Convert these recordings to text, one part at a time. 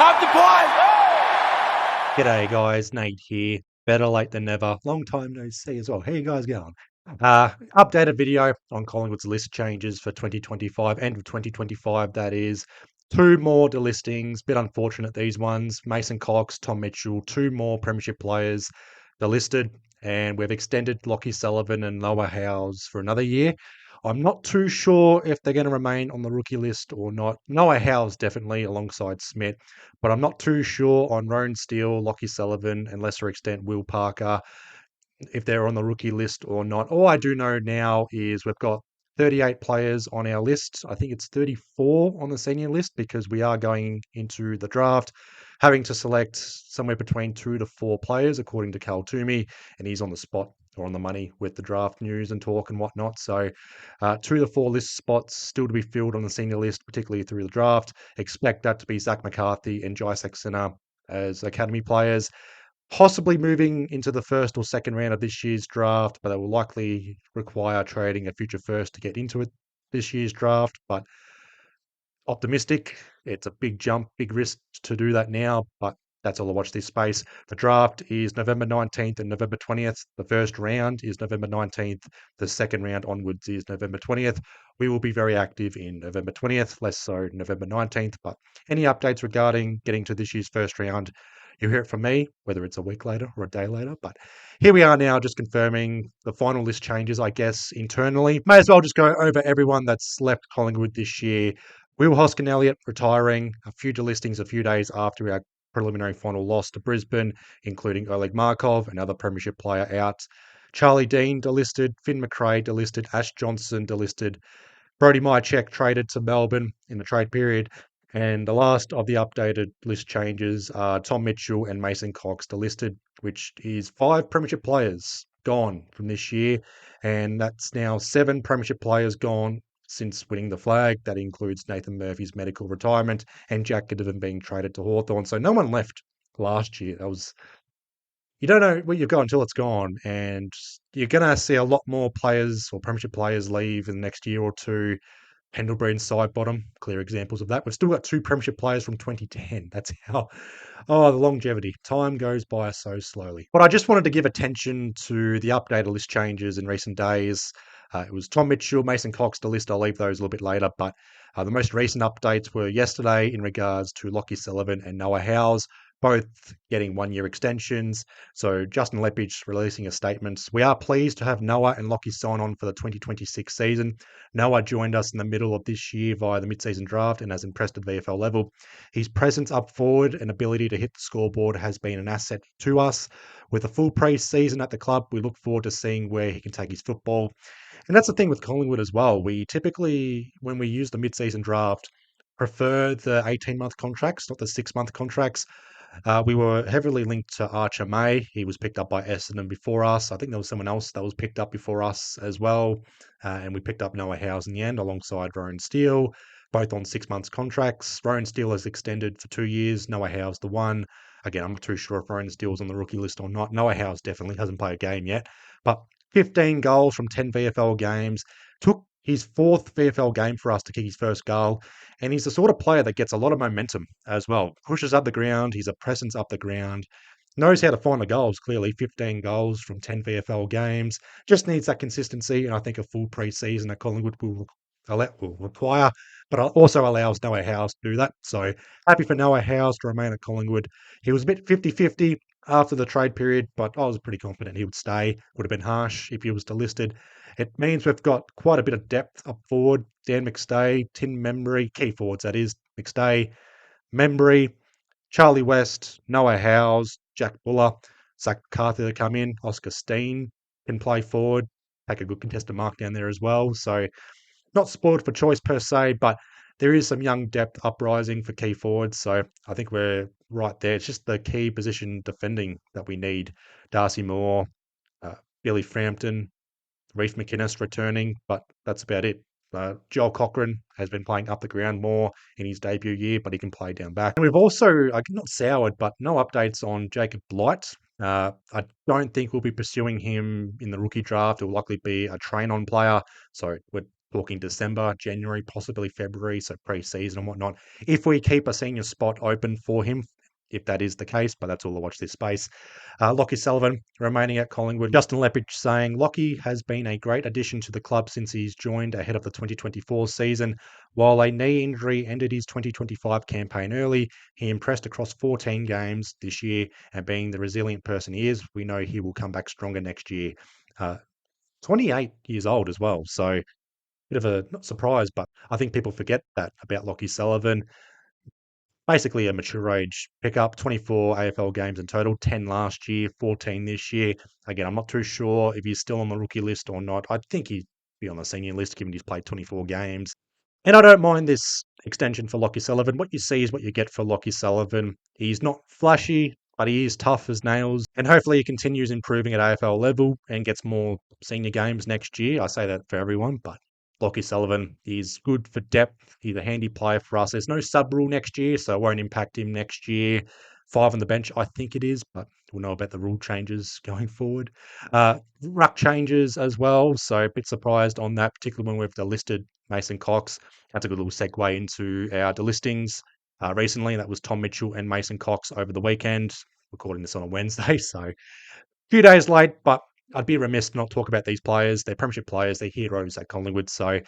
Up the pipe! G'day guys, Nate here. Better late than never. Long time no see as well. How you guys going? Updated video on Collingwood's list changes for 2025, end of 2025 that is. Two more delistings, bit unfortunate these ones. Mason Cox, Tom Mitchell, two more premiership players delisted, and we've extended Lockie Sullivan and Noah Howes for another year. I'm not too sure if they're going to remain on the rookie list or not. Noah Howes definitely alongside Smith, but I'm not too sure on Rowan Steele, Lockie Sullivan, and lesser extent Will Parker, if they're on the rookie list or not. All I do know now is we've got 38 players on our list. I think it's 34 on the senior list because we are going into the draft, having to select somewhere between 2 to 4 players, according to Cal Toomey, and he's on the spot or on the money with the draft news and talk and whatnot. So, 2 to 4 list spots still to be filled on the senior list, particularly through the draft. Expect that to be Zach McCarthy and Jai Saxena as academy players, possibly moving into the first or second round of this year's draft, but it will likely require trading a future first to get into it this year's draft. But optimistic, it's a big jump, big risk to do that now, but that's all I watch this space. The draft is November 19th and November 20th. The first round is November 19th. The second round onwards is November 20th. We will be very active in November 20th, less so November 19th. But any updates regarding getting to this year's first round, you'll hear it from me, whether it's a week later or a day later. But here we are now, just confirming the final list changes, I guess, internally. May as well just go over everyone that's left Collingwood this year. Will Hoskin Elliott retiring, a few delistings a few days after our preliminary final loss to Brisbane, including Oleg Markov, another premiership player out. Charlie Dean delisted, Finn McRae delisted, Ash Johnson delisted, Brody Mychek traded to Melbourne in the trade period. And the last of the updated list changes are Tom Mitchell and Mason Cox delisted, which is 5 premiership players gone from this year. And that's now 7 premiership players gone since winning the flag. That includes Nathan Murphy's medical retirement and Jack Goodovin being traded to Hawthorn. So no one left last year. That was, you don't know where you've got until it's gone. And you're going to see a lot more players or premiership players leave in the next year or two. Pendlebury and Sidebottom, clear examples of that. We've still got 2 premiership players from 2010. That's how, the longevity. Time goes by so slowly. But I just wanted to give attention to the updated list changes in recent days. It was Tom Mitchell, Mason Cox, the list. I'll leave those a little bit later. But the most recent updates were yesterday in regards to Lockie Sullivan and Noah Howes, both getting 1-year extensions. So Justin Lepage releasing a statement. We are pleased to have Noah and Lockie sign on for the 2026 season. Noah joined us in the middle of this year via the mid-season draft and has impressed at VFL level. His presence up forward and ability to hit the scoreboard has been an asset to us. With a full pre-season at the club, we look forward to seeing where he can take his football. And that's the thing with Collingwood as well. We typically, when we use the mid-season draft, prefer the 18-month contracts, not the 6-month contracts. We were heavily linked to Archer May. He was picked up by Essendon before us. I think there was someone else that was picked up before us as well. And we picked up Noah Howes in the end alongside Rowan Steele, both on 6 months contracts. Rowan Steele has extended for 2 years. Noah Howes the one. Again, I'm not too sure if Rowan Steele's on the rookie list or not. Noah Howes definitely hasn't played a game yet. But 15 goals from 10 VFL games. Took his 4th VFL game for us to kick his first goal. And he's the sort of player that gets a lot of momentum as well. Pushes up the ground. He's a presence up the ground. Knows how to find the goals, clearly. 15 goals from 10 VFL games. Just needs that consistency. And I think a full pre-season at Collingwood will require, but also allows Noah Howes to do that. So happy for Noah Howes to remain at Collingwood. He was a bit 50-50 after the trade period, but I was pretty confident he would stay. Would have been harsh if he was delisted. It means we've got quite a bit of depth up forward. Dan McStay, Tim Membry, key forwards that is, McStay, Membry, Charlie West, Noah Howes, Jack Buller, Zach McCarthy to come in, Oscar Steen can play forward, take a good contested mark down there as well. So not spoiled for choice per se, but there is some young depth uprising for key forwards. So I think we're right there. It's just the key position defending that we need. Darcy Moore, Billy Frampton, Reef McInnes returning, but that's about it. Joel Cochran has been playing up the ground more in his debut year, but he can play down back. And we've also, not soured, but no updates on Jacob Blight. I don't think we'll be pursuing him in the rookie draft. It will likely be a train-on player. So we're talking December, January, possibly February, so pre-season and whatnot. If we keep a senior spot open for him, if that is the case, but that's all I watch this space. Lockie Sullivan remaining at Collingwood. Justin Leppich saying Lockie has been a great addition to the club since he's joined ahead of the 2024 season. While a knee injury ended his 2025 campaign early, he impressed across 14 games this year, and being the resilient person he is, we know he will come back stronger next year. 28 years old as well, so bit of a not surprise, but I think people forget that about Lockie Sullivan. Basically a mature age pickup, 24 AFL games in total, 10 last year, 14 this year. Again, I'm not too sure if he's still on the rookie list or not. I think he'd be on the senior list given he's played 24 games. And I don't mind this extension for Lockie Sullivan. What you see is what you get for Lockie Sullivan. He's not flashy, but he is tough as nails. And hopefully he continues improving at AFL level and gets more senior games next year. I say that for everyone, but Lockie Sullivan is good for depth. He's a handy player for us. There's no sub rule next year, so it won't impact him next year. 5 on the bench, I think it is, but we'll know about the rule changes going forward. Ruck changes as well, so a bit surprised on that, particularly when we've delisted Mason Cox. That's a good little segue into our delistings recently. That was Tom Mitchell and Mason Cox over the weekend. Recording this on a Wednesday, so few days late, but I'd be remiss to not talk about these players. They're Premiership players. They're heroes at Collingwood. So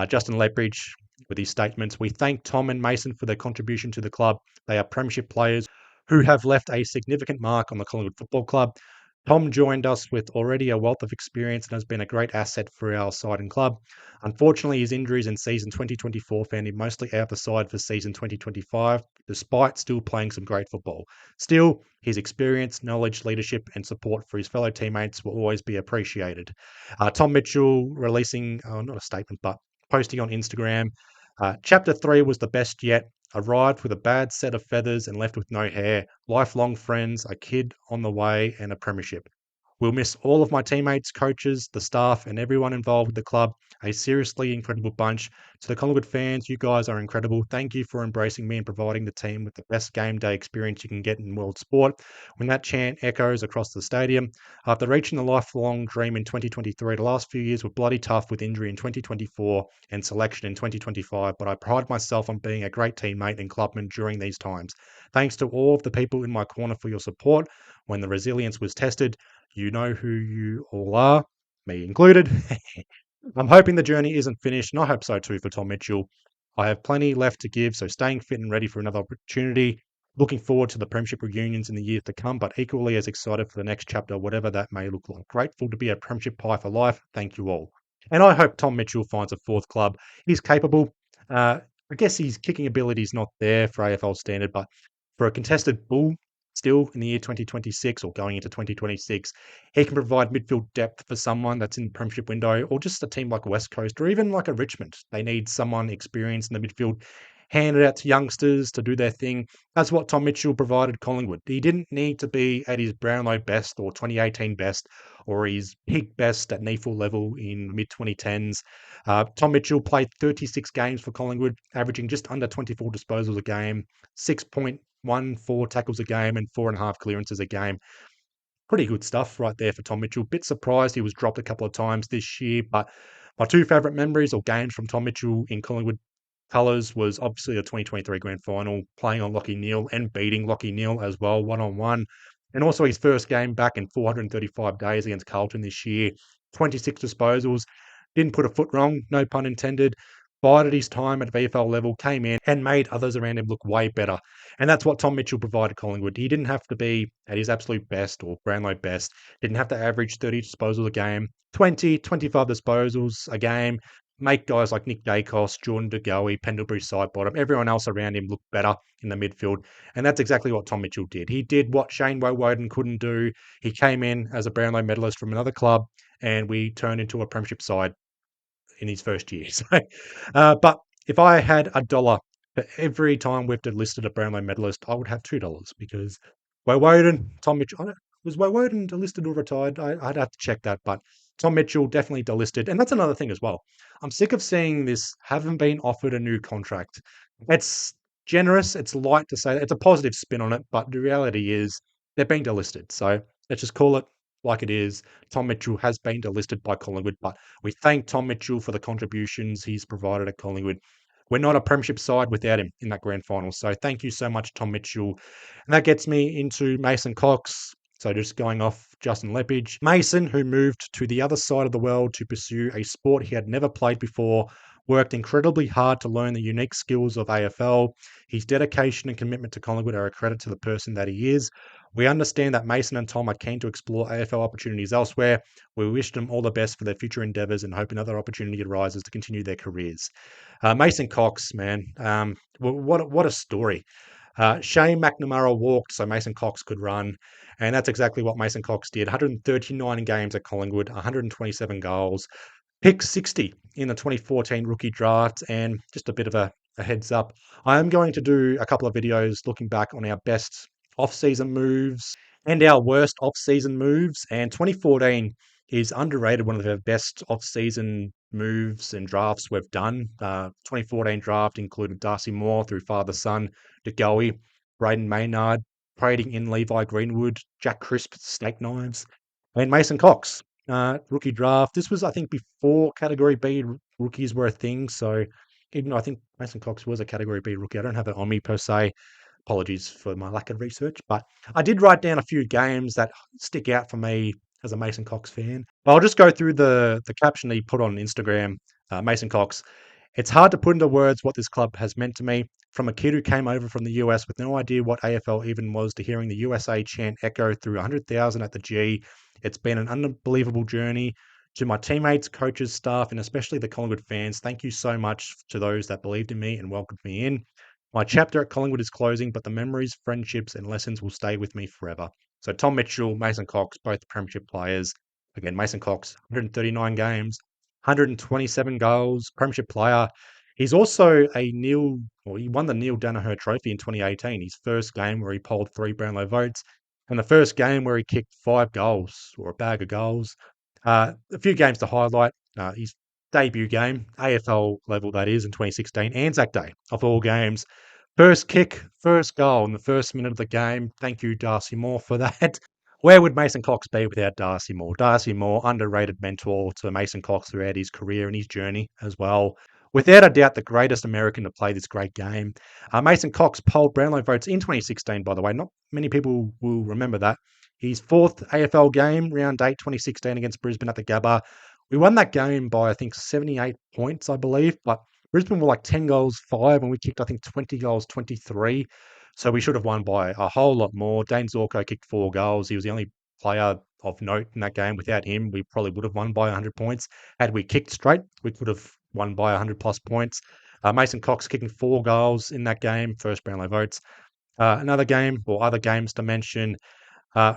Justin Lepridge with his statements. We thank Tom and Mason for their contribution to the club. They are Premiership players who have left a significant mark on the Collingwood Football Club. Tom joined us with already a wealth of experience and has been a great asset for our side and club. Unfortunately, his injuries in season 2024 found him mostly out the side for season 2025, despite still playing some great football. Still, his experience, knowledge, leadership, and support for his fellow teammates will always be appreciated. Tom Mitchell releasing, not a statement, but posting on Instagram. Chapter 3 was the best yet. Arrived with a bad set of feathers and left with no hair. Lifelong friends, a kid on the way, and a premiership. We'll miss all of my teammates, coaches, the staff, and everyone involved with the club. A seriously incredible bunch. To the Collingwood fans, you guys are incredible. Thank you for embracing me and providing the team with the best game day experience you can get in world sport. When that chant echoes across the stadium, after reaching the lifelong dream in 2023, the last few years were bloody tough with injury in 2024 and selection in 2025, but I pride myself on being a great teammate and clubman during these times. Thanks to all of the people in my corner for your support. When the resilience was tested, you know who you all are, me included. I'm hoping the journey isn't finished, and I hope so too for Tom Mitchell. I have plenty left to give, so staying fit and ready for another opportunity. Looking forward to the Premiership reunions in the years to come, but equally as excited for the next chapter, whatever that may look like. Grateful to be a Premiership Pie for life. Thank you all. And I hope Tom Mitchell finds a fourth club. He's capable. I guess his kicking ability is not there for AFL standard, but for a contested bull, still in the year 2026 or going into 2026, he can provide midfield depth for someone that's in the Premiership window or just a team like West Coast or even like a Richmond. They need someone experienced in the midfield, handed out to youngsters to do their thing. That's what Tom Mitchell provided Collingwood. He didn't need to be at his Brownlow best or 2018 best or his peak best at NEFL level in mid 2010s. Tom Mitchell played 36 games for Collingwood, averaging just under 24 disposals a game, 6.14 tackles a game, and 4.5 clearances a game. Pretty good stuff right there for Tom Mitchell. Bit surprised he was dropped a couple of times this year, but my two favourite memories or games from Tom Mitchell in Collingwood colours was obviously the 2023 grand final, playing on Lachie Neale and beating Lachie Neale as well, 1-on-1. And also his first game back in 435 days against Carlton this year, 26 disposals, didn't put a foot wrong, no pun intended, bided his time at VFL level, came in and made others around him look way better. And that's what Tom Mitchell provided Collingwood. He didn't have to be at his absolute best or Brownlow best, didn't have to average 30 disposals a game, 20, 25 disposals a game, make guys like Nick Dacos, Jordan De Goey, Pendlebury Sidebottom, everyone else around him look better in the midfield. And that's exactly what Tom Mitchell did. He did what Shane Woewodin couldn't do. He came in as a Brownlow medalist from another club, and we turned into a Premiership side in his first year. So, but if I had $1 for every time we've delisted a Brownlow medalist, I would have $2 because Woewodin, Tom Mitchell, was Woewodin delisted or retired? I'd have to check that, but Tom Mitchell definitely delisted. And that's another thing as well. I'm sick of seeing this haven't been offered a new contract. It's generous. It's light to say that. It's a positive spin on it, but the reality is they're being delisted. So let's just call it like it is. Tom Mitchell has been delisted by Collingwood, but we thank Tom Mitchell for the contributions he's provided at Collingwood. We're not a premiership side without him in that grand final. So thank you so much, Tom Mitchell. And that gets me into Mason Cox. So just going off Justin Leppage. Mason, who moved to the other side of the world to pursue a sport he had never played before, worked incredibly hard to learn the unique skills of AFL. His dedication and commitment to Collingwood are a credit to the person that he is. We understand that Mason and Tom are keen to explore AFL opportunities elsewhere. We wish them all the best for their future endeavours and hope another opportunity arises to continue their careers. Mason Cox, man, what a story. Shane McNamara walked so Mason Cox could run, and that's exactly what Mason Cox did. 139 games at Collingwood, 127 goals, picked 60 in the 2014 rookie draft, and just a bit of a heads up, I am going to do a couple of videos looking back on our best off-season moves and our worst off-season moves, and 2014 is underrated, one of the best off-season moves and drafts we've done. 2014 draft included Darcy Moore through father-son, DeGoey, Braden Maynard, trading in Levi Greenwood, Jack Crisp, Snake Knives, and Mason Cox. Rookie draft. This was, I think, before Category B rookies were a thing. So even though I think Mason Cox was a Category B rookie, I don't have it on me per se. Apologies for my lack of research, but I did write down a few games that stick out for me as a Mason Cox fan. But I'll just go through the caption that he put on Instagram. Mason Cox. It's hard to put into words what this club has meant to me. From a kid who came over from the US with no idea what AFL even was to hearing the USA chant echo through 100,000 at the G, it's been an unbelievable journey. To my teammates, coaches, staff, and especially the Collingwood fans, thank you so much to those that believed in me and welcomed me in. My chapter at Collingwood is closing, but the memories, friendships, and lessons will stay with me forever. So Tom Mitchell, Mason Cox, both premiership players. Again, Mason Cox, 139 games, 127 goals, premiership player. He's also he won the Neil Danaher Trophy in 2018, his first game where he polled 3 Brownlow votes, and the first game where he kicked 5 goals, or a bag of goals. A few games to highlight. His debut game, AFL level that is, in 2016, Anzac Day, of all games. First kick, first goal in the first minute of the game. Thank you, Darcy Moore, for that. Where would Mason Cox be without Darcy Moore? Darcy Moore, underrated mentor to Mason Cox throughout his career and his journey as well. Without a doubt, the greatest American to play this great game. Mason Cox polled Brownlow votes in 2016, by the way. Not many people will remember that. His 4th AFL game, round 8, 2016, against Brisbane at the Gabba. We won that game by, I think, 78 points, I believe, but Brisbane were like 10 goals, 5, and we kicked, I think, 20 goals, 23. So we should have won by a whole lot more. Dane Zorko kicked 4 goals. He was the only player of note in that game. Without him, we probably would have won by 100 points. Had we kicked straight, we could have won by 100 plus points. Mason Cox kicking 4 goals in that game, first Brownlow votes. Another game, or other games to mention, uh,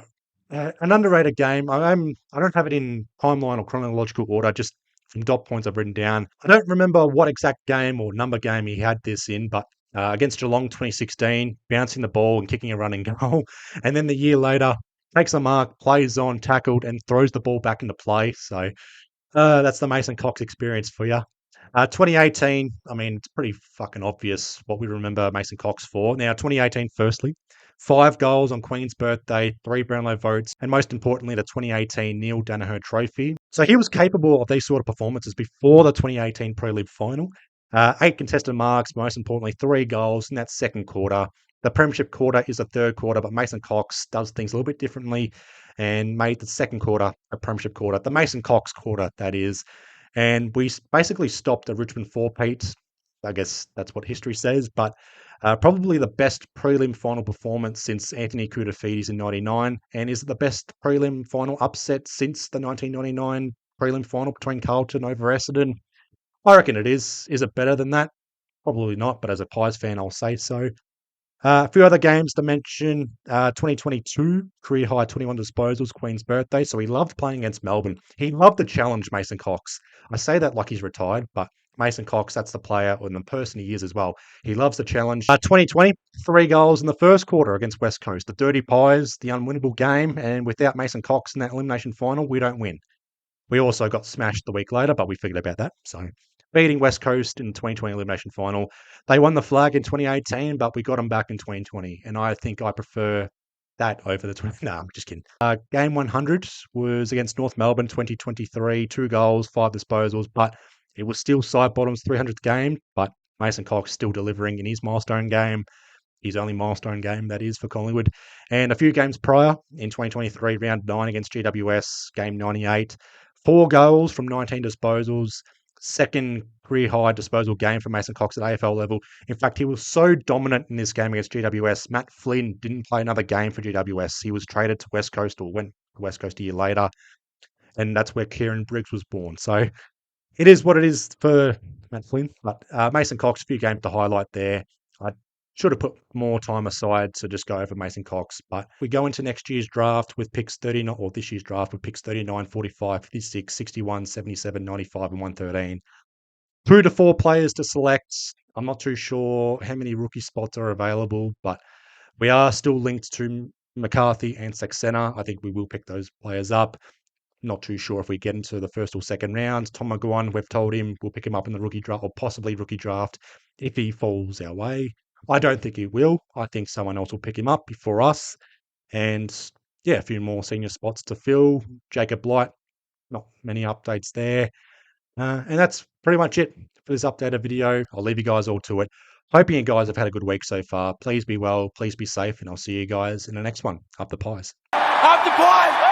an underrated game. I don't have it in timeline or chronological order, just some dot points I've written down. I don't remember what exact game or number game he had this in, but against Geelong 2016, bouncing the ball and kicking a running goal. And then the year later, takes a mark, plays on, tackled, and throws the ball back into play. So that's the Mason Cox experience for you. 2018, I mean, it's pretty fucking obvious what we remember Mason Cox for. Now, 2018, firstly, 5 goals on Queen's birthday, 3 Brownlow votes, and most importantly, the 2018 Neil Danaher Trophy. So he was capable of these sort of performances before the 2018 Prelim final. 8 contested marks, most importantly, 3 goals in that second quarter. The Premiership quarter is the third quarter, but Mason Cox does things a little bit differently and made the second quarter a Premiership quarter. The Mason Cox quarter, that is. And we basically stopped the Richmond four-peat. I guess that's what history says, but probably the best prelim final performance since Anthony Koutafidis in 99, and is it the best prelim final upset since the 1999 prelim final between Carlton over Essendon? I reckon it is. Is it better than that? Probably not, but as a Pies fan, I'll say so. A few other games to mention. 2022, career high 21 disposals, Queen's birthday. So he loved playing against Melbourne. He loved the challenge, Mason Cox. I say that like he's retired, but Mason Cox, that's the player and the person he is as well. He loves the challenge. 2020, 3 goals in the first quarter against West Coast. The Dirty Pies, the unwinnable game. And without Mason Cox in that elimination final, we don't win. We also got smashed the week later, but we figured about that. So beating West Coast in the 2020 elimination final. They won the flag in 2018, but we got them back in 2020. And I think I prefer that over the 20. No, I'm just kidding. Game 100 was against North Melbourne 2023, 2 goals, 5 disposals, but it was still side bottom's 300th game. But Mason Cox still delivering in his milestone game. His only milestone game, that is, for Collingwood. And a few games prior, in 2023, round 9 against GWS, game 98, 4 goals from 19 disposals, second career-high disposal game for Mason Cox at AFL level. In fact, he was so dominant in this game against GWS, Matt Flynn didn't play another game for GWS. He was traded to West Coast, or went to West Coast a year later, and that's where Kieran Briggs was born. So it is what it is for Matt Flynn. But Mason Cox, a few games to highlight there. I should have put more time aside to just go over Mason Cox. But we go into next year's draft with picks 39, or this year's draft with picks 39, 45, 56, 61, 77, 95, and 113. 2 to 4 players to select. I'm not too sure how many rookie spots are available, but we are still linked to McCarthy and Saxena. I think we will pick those players up. Not too sure if we get into the first or second round. Tom McGowan, we've told him we'll pick him up in the rookie draft, or possibly rookie draft, if he falls our way. I don't think he will. I think someone else will pick him up before us. And yeah, a few more senior spots to fill. Jacob Blight, not many updates there. And that's pretty much it for this updated video. I'll leave you guys all to it. Hoping you guys have had a good week so far. Please be well, please be safe, and I'll see you guys in the next one. Up the pies. Up the pies!